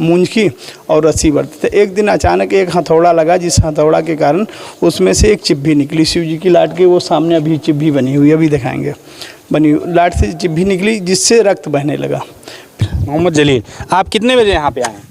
मूंज की और रस्सी बरतते थे। एक दिन अचानक एक हथौड़ा लगा, जिस हथौड़ा के कारण उसमें से एक चिब्भी निकली शिव जी की लाट के। वो सामने अभी चिब्भी बनी हुई, अभी दिखाएंगे, बनी लाट से चिब्भी निकली जिससे रक्त बहने लगा। मोहम्मद जलील, आप कितने बजे यहाँ पे आए हैं?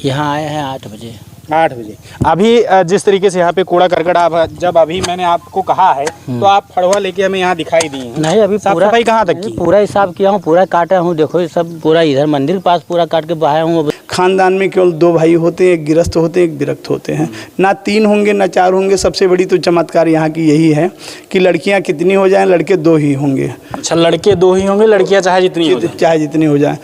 यहाँ आए हैं 8 बजे। 8 बजे। अभी जिस तरीके से यहाँ पे कूड़ा करकट आप जब अभी मैंने आपको कहा है तो आप फड़वा लेके हमें यहाँ दिखाई दी हैं। नहीं, अभी साफ सफाई कहाँ तक की? पूरा हिसाब किया हूँ, पूरा काटा हूँ। देखो ये सब पूरा इधर मंदिर के पास पूरा काट के बहाया हूँ। खानदान में केवल 2 भाई होते हैं, एक गिरस्त होते हैं, एक विरक्त होते हैं, ना 3 होंगे ना 4 होंगे। सबसे बड़ी तो चमत्कार यहाँ की यही है कि लड़कियाँ कितनी हो जाएं, लड़के 2 ही होंगे। अच्छा, लड़के 2 ही होंगे, लड़कियाँ चाहे जितनी हो जाए।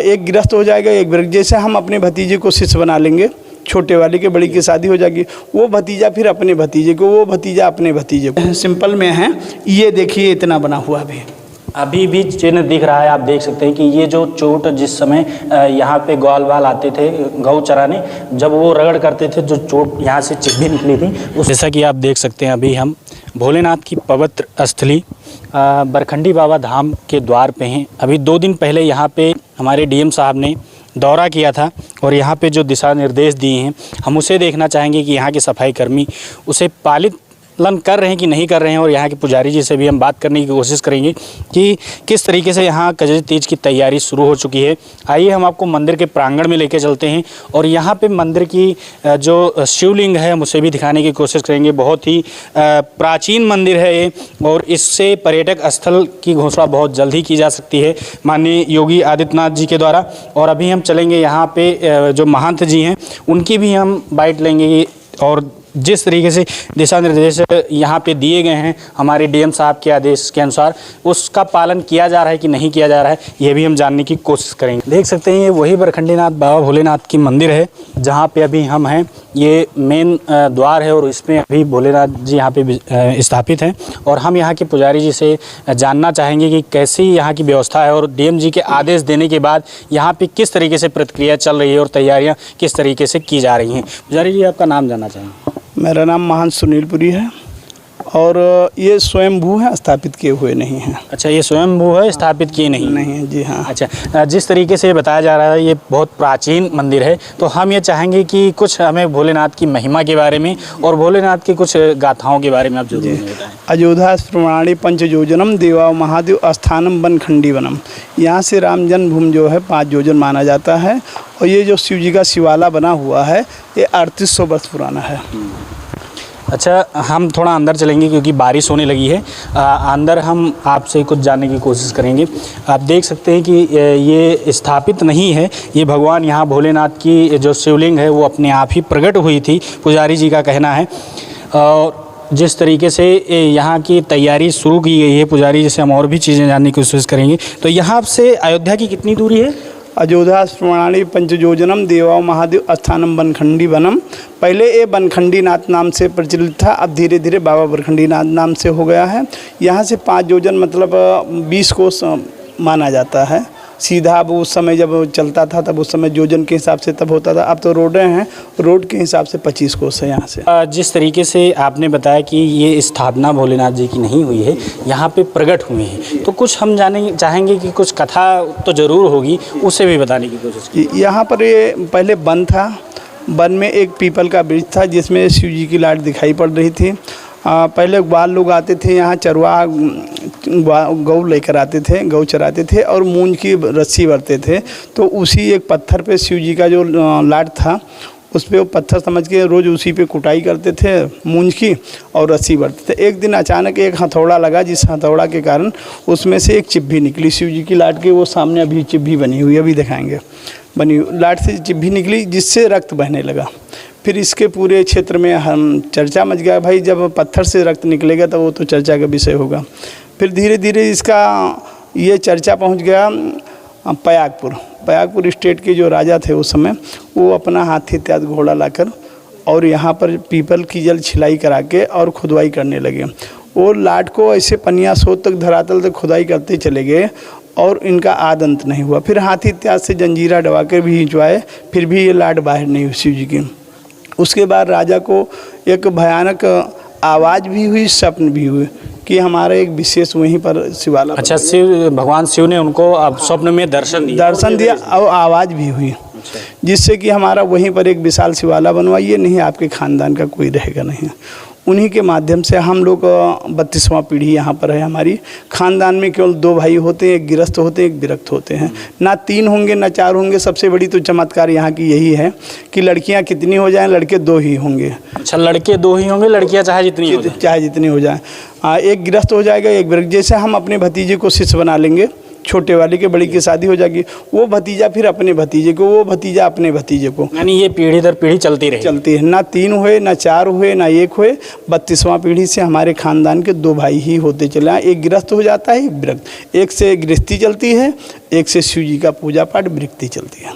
एक गिरस्त हो जाएगा, एक विरक्त। जैसे हम अपने भतीजे को शिष्य बना लेंगे, छोटे वाले के बड़ी की शादी हो जाएगी, वो भतीजा फिर अपने भतीजे को, वो भतीजा अपने भतीजे को। सिंपल में है, ये देखिए इतना बना हुआ अभी भी चिन्ह दिख रहा है। आप देख सकते हैं कि ये जो चोट जिस समय यहाँ पे ग्वाल वाल आते थे गौ चराने, जब वो रगड़ करते थे, जो चोट यहाँ से चिब्भी निकली थी उस। जैसा कि आप देख सकते हैं अभी हम भोलेनाथ की पवित्र स्थली बरखंडी बाबा धाम के द्वार पे हैं। अभी 2 दिन पहले यहाँ पे हमारे डीएम साहब ने दौरा किया था और यहाँ पे जो दिशा निर्देश दिए हैं हम उसे देखना चाहेंगे कि यहाँ के सफाई कर्मी उसे पालन कर रहे हैं कि नहीं कर रहे हैं। और यहाँ के पुजारी जी से भी हम बात करने की कोशिश करेंगे कि किस तरीके से यहाँ कजरी तीज की तैयारी शुरू हो चुकी है। आइए हम आपको मंदिर के प्रांगण में लेके चलते हैं और यहाँ पे मंदिर की जो शिवलिंग है हम उसे भी दिखाने की कोशिश करेंगे। बहुत ही प्राचीन मंदिर है ये और इससे पर्यटक स्थल की घोषणा बहुत जल्द ही की जा सकती है माननीय योगी आदित्यनाथ जी के द्वारा। और अभी हम चलेंगे यहाँ पे जो महंत जी हैं उनकी भी हम बाइट लेंगे और जिस तरीके से दिशा निर्देश यहाँ पे दिए गए हैं हमारे डीएम साहब के आदेश के अनुसार उसका पालन किया जा रहा है कि नहीं किया जा रहा है, ये भी हम जानने की कोशिश करेंगे। देख सकते हैं ये वही बरखंडीनाथ बाबा भोलेनाथ की मंदिर है जहाँ पे अभी हम हैं। ये मेन द्वार है और इसमें अभी भोलेनाथ जी यहाँ पे स्थापित हैं और हम यहाँ के पुजारी जी से जानना चाहेंगे कि कैसी यहाँ की व्यवस्था है और डीएम जी के आदेश देने के बाद यहाँ पे किस तरीके से प्रतिक्रिया चल रही है और तैयारियाँ किस तरीके से की जा रही हैं। पुजारी जी, आपका नाम जानना चाहेंगे? मेरा नाम महंत सुनीलपुरी है और ये स्वयंभू है, स्थापित किए हुए नहीं हैं। अच्छा, ये स्वयंभू है, स्थापित किए नहीं है? जी हाँ। अच्छा, जिस तरीके से बताया जा रहा है ये बहुत प्राचीन मंदिर है, तो हम ये चाहेंगे कि कुछ हमें भोलेनाथ की महिमा के बारे में और भोलेनाथ की कुछ गाथाओं के बारे में आप जरूर बताएं। अयोध्या प्रमाणी पंचयोजनम देवा महादेव स्थानम बनखंडी वनम। यहाँ से राम जन्मभूमि जो है 5 योजन माना जाता है और ये जो शिव जी का शिवाला बना हुआ है ये 3800 वर्ष पुराना है। अच्छा, हम थोड़ा अंदर चलेंगे क्योंकि बारिश होने लगी है। अंदर हम आपसे कुछ जानने की कोशिश करेंगे। आप देख सकते हैं कि ये स्थापित नहीं है, ये भगवान यहाँ भोलेनाथ की जो शिवलिंग है वो अपने आप ही प्रकट हुई थी, पुजारी जी का कहना है। और जिस तरीके से यहाँ की तैयारी शुरू की गई है पुजारी जी से हम और भी चीज़ें जानने की कोशिश करेंगे। तो यहाँ से अयोध्या की कितनी दूरी है? अयोध्या प्रमाणी पंचयोजनम देवा महादेव स्थानम बनखंडी वनम। पहले ये बनखंडी नाथ नाम से प्रचलित था, अब धीरे धीरे बाबा बरखंडी नाथ नाम से हो गया है। यहाँ से 5 योजन मतलब 20 कोस माना जाता है सीधा। अब उस समय जब चलता था तब उस समय योजन के हिसाब से तब होता था, अब तो रोडें हैं, रोड के हिसाब से 25 कोस है यहाँ से। जिस तरीके से आपने बताया कि ये स्थापना भोलेनाथ जी की नहीं हुई है, यहाँ पे प्रकट हुए हैं, तो कुछ हम जाने चाहेंगे कि कुछ कथा तो ज़रूर होगी, उसे भी बताने की कोशिश की। यहाँ पर ये पहले वन था, वन में एक पीपल का वृक्ष था जिसमें शिव जी की लाट दिखाई पड़ रही थी। पहले ग्वाल लोग आते थे यहाँ, चरवाहा गौ लेकर आते थे, गौ चराते थे और मूंज की रस्सी भरते थे। तो उसी एक पत्थर पे शिव जी का जो लाट था उस पे वो पत्थर समझ के रोज़ उसी पे कुटाई करते थे मूंज की और रस्सी भरते थे। एक दिन अचानक एक हथौड़ा लगा, जिस हथौड़ा के कारण उसमें से एक चिब्भी निकली शिव जी की लाट की। वो सामने अभी चिब्भी बनी हुई, अभी दिखाएंगे, बनी लाट से चिब्भी निकली जिससे रक्त बहने लगा। फिर इसके पूरे क्षेत्र में हम चर्चा मच गया, भाई जब पत्थर से रक्त निकलेगा तो वो तो चर्चा का विषय होगा। फिर धीरे धीरे इसका ये चर्चा पहुंच गया पयागपुर स्टेट के जो राजा थे उस समय, वो अपना हाथी इत्यादि घोड़ा लाकर और यहाँ पर पीपल की जल छिलाई करा के और खुदवाई करने लगे। वो लाट को ऐसे पनिया सोत तक धरातल तक खुदाई करते चले गए और इनका आद अंत नहीं हुआ। फिर हाथी इत्यादि से जंजीरा दबा कर भी खिंचवाए, फिर भी ये लाट बाहर नहीं हुई शिव जी की। उसके बाद राजा को एक भयानक आवाज़ भी हुई, स्वप्न भी हुए कि हमारे एक विशेष वहीं पर शिवाला। अच्छा, भगवान शिव ने उनको स्वप्न में दर्शन दिया और आवाज़ भी हुई। जिससे कि हमारा वहीं पर एक विशाल शिवाला बनवाइए, नहीं आपके ख़ानदान का कोई रहेगा नहीं। उन्हीं के माध्यम से हम लोग 32वां पीढ़ी यहाँ पर है हमारी। ख़ानदान में केवल 2 भाई होते हैं, एक गिरस्थ होते हैं, एक विरक्त होते हैं, ना 3 होंगे ना 4 होंगे। सबसे बड़ी तो चमत्कार यहाँ की यही है कि लड़कियाँ कितनी हो जाएं, लड़के 2 ही होंगे। अच्छा, लड़के 2 ही होंगे, लड़कियाँ चाहे जितनी हो जाएं। चाहे जितनी हो जाए। एक गिरस्थ हो जाएगा, एक विरक्त। जैसे हम अपने भतीजे को शिष्य बना लेंगे, छोटे वाले के, बड़ी की शादी हो जाएगी, वो भतीजा फिर अपने भतीजे को, वो भतीजा अपने भतीजे को, यानी ये पीढ़ी दर पीढ़ी चलती रही। चलती है। ना 3 हुए, ना 4 हुए, ना 1 हुए। 32वां पीढ़ी से हमारे खानदान के 2 भाई ही होते चले आए। एक गिरस्थ हो जाता है, एक विरक्त। एक से गृहस्थी चलती है, एक से शिव जी का पूजा पाठ विरक्ति चलती है।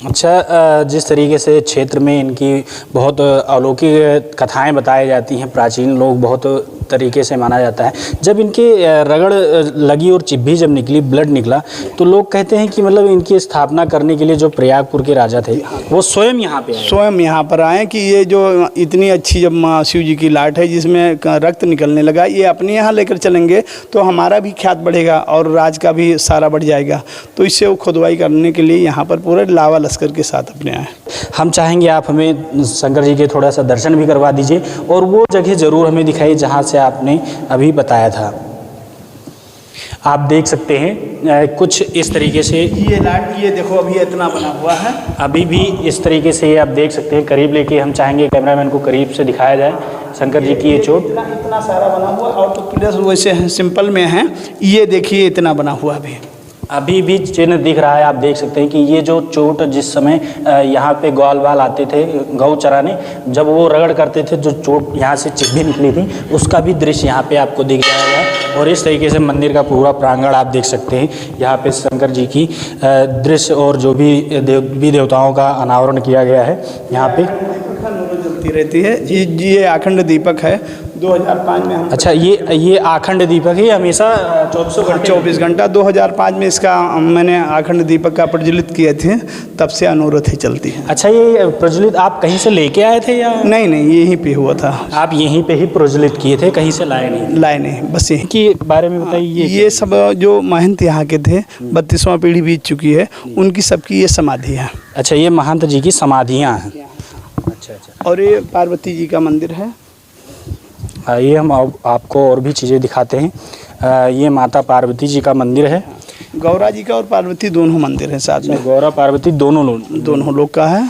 अच्छा, जिस तरीके से क्षेत्र में इनकी बहुत अलौकिक कथाएं बताई जाती हैं, प्राचीन लोग बहुत तरीके से माना जाता है। जब इनके रगड़ लगी और चिब्भी जब निकली, ब्लड निकला, तो लोग कहते हैं कि मतलब इनकी स्थापना करने के लिए जो प्रयागपुर के राजा थे वो स्वयं यहाँ पे आए। स्वयं यहाँ पर आए कि ये जो इतनी अच्छी जब शिव जी की लाट है जिसमें रक्त निकलने लगा, ये अपने यहाँ लेकर चलेंगे तो हमारा भी ख्यात बढ़ेगा और राज का भी सारा बढ़ जाएगा। तो इससे वो खुदवाई करने के लिए यहाँ पर पूरे लावा लश्कर के साथ अपने आए। हम चाहेंगे आप हमें शंकर जी के थोड़ा सा दर्शन भी करवा दीजिए और वो जगह ज़रूर हमें दिखाइए जहाँ से आपने अभी बताया था। आप देख सकते हैं कुछ इस तरीके से ये लाट, ये देखो अभी इतना बना हुआ है, अभी भी इस तरीके से ये आप देख सकते हैं। करीब लेके हम चाहेंगे कैमरामैन को करीब से दिखाया जाए शंकर जी की ये चोट। इतना सारा बना हुआ, और तो प्लस वैसे सिंपल में है। ये देखिए इतना बना हुआ अभी भी चिन्ह दिख रहा है। आप देख सकते हैं कि ये जो चोट जिस समय यहाँ पे ग्वाल आते थे गौ चराने, जब वो रगड़ करते थे, जो चोट यहाँ से चिब्भी निकली थी, उसका भी दृश्य यहाँ पे आपको दिख जाएगा। और इस तरीके से मंदिर का पूरा प्रांगण आप देख सकते हैं। यहाँ पे शंकर जी की दृश्य और जो भी देवी देवताओं का अनावरण किया गया है यहाँ पे जलती रहती है। ये अखंड दीपक है, 2005 में हम। अच्छा, ये अखंड दीपक है, हमेशा 24 घंटा 2005 में इसका मैंने अखंड दीपक का प्रज्वलित किए थे, तब से अनवरत ही चलती है। अच्छा, ये प्रज्वलित आप कहीं से लेके आए थे या? नहीं, यहीं पे हुआ था। आप यहीं पे ही प्रज्वलित किए थे, कहीं से लाए नहीं? लाए नहीं, बस यहीं के बारे में बताइए। ये सब जो महंत यहाँ के थे, 32वां पीढ़ी बीत चुकी है, उनकी सबकी ये समाधि है। अच्छा, ये महंत जी की समाधियाँ हैं। अच्छा। और ये पार्वती जी का मंदिर है। ये हम आपको और भी चीज़ें दिखाते हैं। ये माता पार्वती जी का मंदिर है। गौरा जी का और पार्वती दोनों मंदिर हैं साथ में। गौरा पार्वती दोनों लोग का है।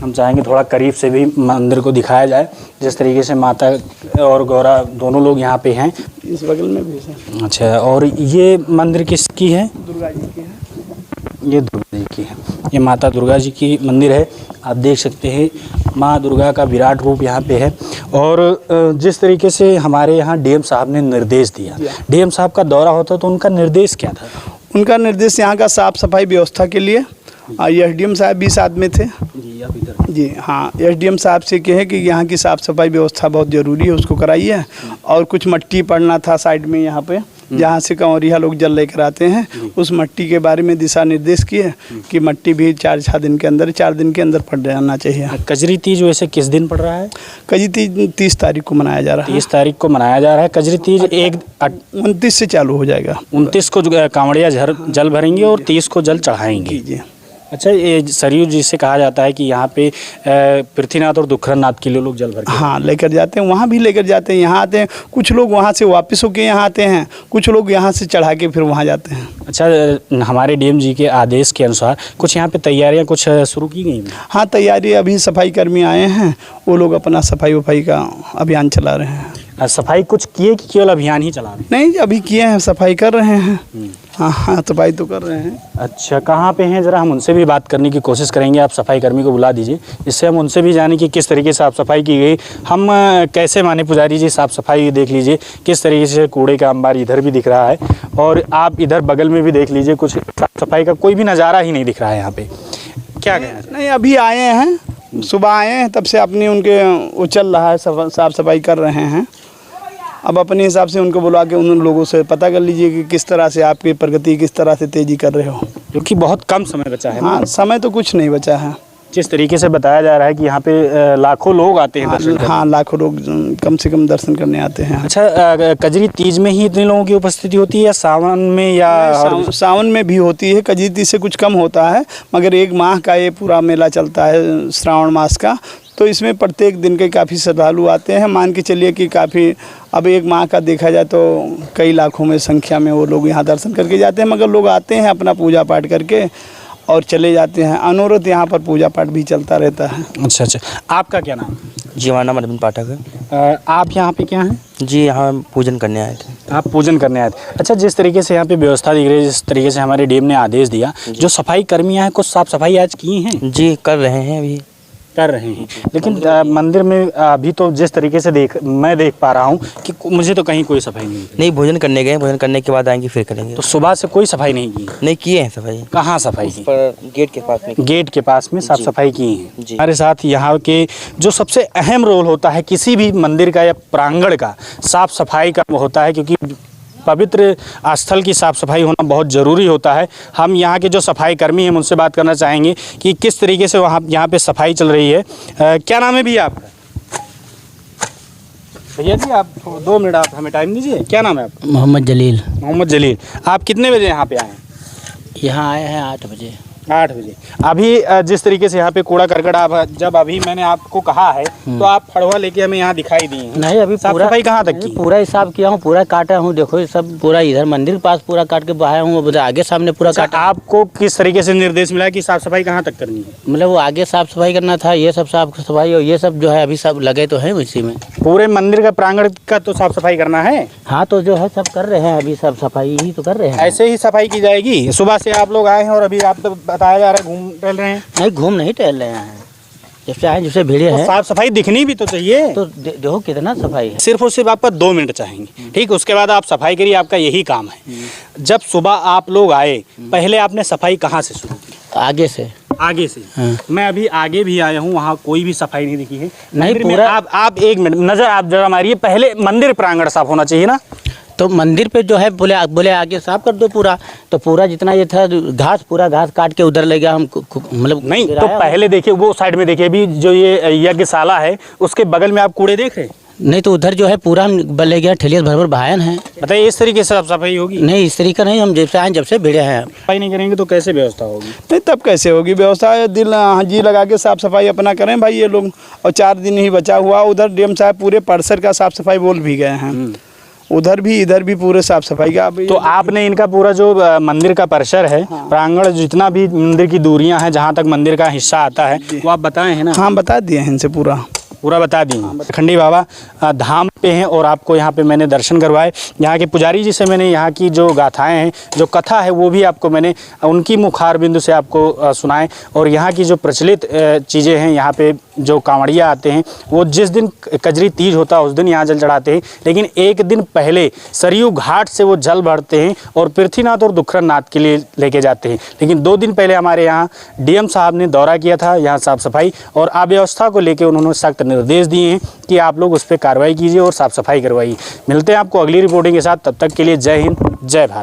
हम चाहेंगे थोड़ा करीब से भी मंदिर को दिखाया जाए, जिस तरीके से माता और गौरा दोनों लोग यहाँ पे हैं। इस बगल में भी है। अच्छा, और ये मंदिर किसकी है? दुर्गा जी की है। ये दुर्गा जी की है। ये माता दुर्गा जी की मंदिर है। आप देख सकते हैं माँ दुर्गा का विराट रूप यहाँ पे है। और जिस तरीके से हमारे यहाँ डीएम साहब ने निर्देश दिया, डीएम साहब का दौरा होता तो उनका निर्देश क्या था? उनका निर्देश यहाँ का साफ़ सफाई व्यवस्था के लिए। एसडीएम साहब भी साथ में थे जी। हाँ, एसडीएम साहब से कहे कि यहाँ की साफ़ सफाई व्यवस्था बहुत ज़रूरी है, उसको कराइए। और कुछ मट्टी पड़ना था साइड में यहाँ पे, जहाँ से कंवरिया लोग जल लेकर आते हैं, उस मट्टी के बारे में दिशा निर्देश किए कि मट्टी भी 4 दिन के अंदर पड़ जाना चाहिए। कजरी तीज वैसे किस दिन पड़ रहा है? कजरी तीज 30 तारीख को मनाया जा रहा है। 30 तारीख को मनाया जा रहा है। कजरी तीज 29 से चालू हो जाएगा। 29 को कांवड़िया जल भरेंगे और 30 को जल चढ़ाएंगे जी। अच्छा, ये सरयू जिसे कहा जाता है कि यहाँ पे पृथ्वीनाथ और दुखरनाथ के लिए लोग जल भर के हाँ लेकर जाते हैं, वहाँ भी लेकर जाते हैं। यहाँ आते हैं कुछ लोग, वहाँ से वापस होके यहाँ आते हैं, कुछ लोग यहाँ से चढ़ा के फिर वहाँ जाते हैं। अच्छा, हमारे डीएम जी के आदेश के अनुसार कुछ यहाँ पे तैयारियाँ कुछ शुरू की गई हैं? हाँ, तैयारी अभी सफाई कर्मी आए हैं, वो लोग अपना सफाई का अभियान चला रहे हैं। सफाई कुछ किए कि केवल अभियान ही चला रहे हैं? नहीं, अभी किए हैं, सफाई कर रहे हैं। हाँ, सफाई तो कर रहे हैं। अच्छा, कहाँ पे हैं? ज़रा हम उनसे भी बात करने की कोशिश करेंगे। आप सफाई कर्मी को बुला दीजिए, इससे हम उनसे भी जाने कि किस तरीके से साफ़ सफाई की गई। हम कैसे माने पुजारी जी, साफ़ सफाई देख लीजिए किस तरीके से कूड़े का अंबार इधर भी दिख रहा है, और आप इधर बगल में भी देख लीजिए, कुछ साफ़ सफाई का कोई भी नज़ारा ही नहीं दिख रहा है यहाँ पे। क्या कहें? नहीं, अभी आए हैं, सुबह आए हैं, तब से अपनी उनके वो चल रहा है, साफ़ सफाई कर रहे हैं। अब अपने हिसाब से उनको बुला के उन लोगों से पता कर लीजिए कि किस तरह से आपकी प्रगति किस तरह से तेज़ी कर रहे हो, क्योंकि बहुत कम समय बचा है। हाँ, समय तो कुछ नहीं बचा है। जिस तरीके से बताया जा रहा है कि यहाँ पे लाखों लोग आते हैं दर्शन करने। हाँ, लाखों लोग कम से कम दर्शन करने आते हैं। अच्छा, कजरी तीज में ही इतने लोगों की उपस्थिति होती है या सावन में या सावन में भी होती है। कजरी तीज से कुछ कम होता है, मगर एक माह का ये पूरा मेला चलता है श्रावण मास का। तो इसमें प्रत्येक दिन के काफ़ी श्रद्धालु आते हैं। मान के चलिए कि काफ़ी, अब एक माह का देखा जाए तो कई लाखों में संख्या में वो लोग यहाँ दर्शन करके जाते हैं। मगर लोग आते हैं अपना पूजा पाठ करके और चले जाते हैं। अनवरत यहाँ पर पूजा पाठ भी चलता रहता है। अच्छा अच्छा, आपका क्या नाम? जी, हमारा नाम अरविंद पाठक है। आप यहाँ पे क्या हैं? जी, यहाँ पूजन करने आए थे। आप पूजन करने आए थे। अच्छा, जिस तरीके से यहाँ पे व्यवस्था दिख रही है, जिस तरीके से हमारे डीएम ने आदेश दिया, जो सफाई कर्मियाँ हैं कुछ साफ सफाई आज की हैं? जी, कर रहे हैं, अभी कर रहे हैं। लेकिन मंदिर में अभी तो जिस तरीके से मैं देख पा रहा हूँ कि मुझे तो कहीं कोई सफाई नहीं। नहीं, भोजन करने गए, भोजन करने के बाद आएंगे फिर करेंगे। तो सुबह से कोई सफाई नहीं की? नहीं किए हैं सफाई। कहाँ सफाई की? पर गेट के पास में। गेट के पास में साफ सफाई की है। जी। हमारे साथ यहाँ के जो सबसे अहम रोल होता है किसी भी मंदिर का या प्रांगण का, साफ सफाई का होता है, क्योंकि पवित्र स्थल की साफ़ सफाई होना बहुत ज़रूरी होता है। हम यहाँ के जो सफाई कर्मी हैं उनसे बात करना चाहेंगे कि किस तरीके से वहाँ यहाँ पे सफाई चल रही है। क्या नाम है भैया आपका? भैया जी, आप 2 मिनट आप हमें टाइम दीजिए। क्या नाम है आपका? मोहम्मद जलील। मोहम्मद जलील। आप कितने बजे यहाँ पे आए हैं? यहाँ आए हैं 8 बजे। 8 बजे। अभी जिस तरीके से यहाँ पे कूड़ा करकट जब अभी मैंने आपको कहा है तो आप फड़वा लेके हमें यहाँ दिखाई दी हैं। नहीं, अभी साफ सफाई कहाँ तक की? पूरा हिसाब किया हूँ, पूरा काटा हूँ। देखो ये सब पूरा इधर मंदिर के पास पूरा काट के बहाया हूँ, आगे सामने पूरा अच्छा, काटा। आपको किस तरीके से निर्देश मिला कि साफ सफाई कहाँ तक करनी है? मतलब वो आगे साफ सफाई करना था, ये सब साफ सफाई और ये सब जो है अभी सब लगे तो हैं इसी में। पूरे मंदिर का प्रांगण का तो साफ सफाई करना है। हाँ, तो जो है सब कर रहे हैं, अभी सब सफाई ही तो कर रहे हैं। ऐसे ही सफाई की जाएगी? सुबह से आप लोग आए हैं और अभी आप तो बताया जा रहा है घूम टहल रहे हैं। नहीं, घूम नहीं टहल रहे हैं, जब से आए जब से भीड़े तो हैं। साफ सफाई दिखनी भी तो चाहिए। तो देखो कितना सफाई है। सिर्फ और सिर्फ आपका 2 मिनट चाहेंगे, ठीक? उसके बाद आप सफाई करिए, आपका यही काम है। जब सुबह आप लोग आए, पहले आपने सफाई कहाँ से शुरू की? आगे से। आगे से? हाँ। मैं अभी आगे भी आया हूँ, वहाँ कोई भी सफाई नहीं दिखी है। नहीं, मंदिर में पूरा आप 1 मिनट नजर आप जरा मारिए। पहले मंदिर प्रांगण साफ होना चाहिए ना? तो मंदिर पे जो है बोले आगे साफ कर दो पूरा। तो पूरा जितना ये था घास, पूरा घास काट के उधर ले गया हम, मतलब नहीं, तो पहले देखिए वो साइड में देखिए, अभी जो ये यज्ञशाला है उसके बगल में आप कूड़े देख रहे हैं? नहीं, तो उधर जो है पूरा हम ले गया, ठेलिया भर भर बहायन है। बताइए, इस तरीके से साफ सफाई होगी? नहीं, इस तरीका नहीं, हम जब से आए जब से भिड़े हैं। सफाई नहीं करेंगे तो कैसे व्यवस्था होगी? नहीं, तब कैसे होगी व्यवस्था? दिल जी लगा के साफ सफाई अपना करें भाई ये लोग। और 4 दिन ही बचा हुआ। उधर डीएम साहब पूरे परिसर का साफ सफाई बोल भी गए हैं। उधर भी इधर भी पूरे साफ सफाई का। तो आपने इनका पूरा जो मंदिर का परिसर है, प्रांगण, जितना भी मंदिर की दूरियां हैं, जहां तक मंदिर का हिस्सा आता है, वो आप बताए हैं ना? हाँ, बता दिए हैं इनसे पूरा बता दी। खंडी बाबा धाम पे हैं और आपको यहाँ पे मैंने दर्शन करवाए। यहाँ के पुजारी जी से मैंने यहाँ की जो गाथाएं हैं, जो कथा है, वो भी आपको मैंने उनकी मुखार बिंदु से आपको सुनाए। और यहाँ की जो प्रचलित चीज़ें हैं, यहाँ पे जो कांवड़िया आते हैं वो जिस दिन कजरी तीज होता है उस दिन यहाँ जल चढ़ाते हैं, लेकिन एक दिन पहले सरयू घाट से वो जल भरते हैं और पृथ्वीनाथ और दुखरनाथ के लिए लेके जाते हैं। लेकिन 2 दिन पहले हमारे यहाँ डीएम साहब ने दौरा किया था यहाँ साफ़ सफाई और अव्यवस्था को लेकर उन्होंने सख्त निर्देश दिए हैं कि आप लोग उस पर कार्रवाई कीजिए और साफ़ सफाई करवाइए। मिलते हैं आपको अगली रिपोर्टिंग के साथ, तब तक के लिए जय हिंद, जय भारत।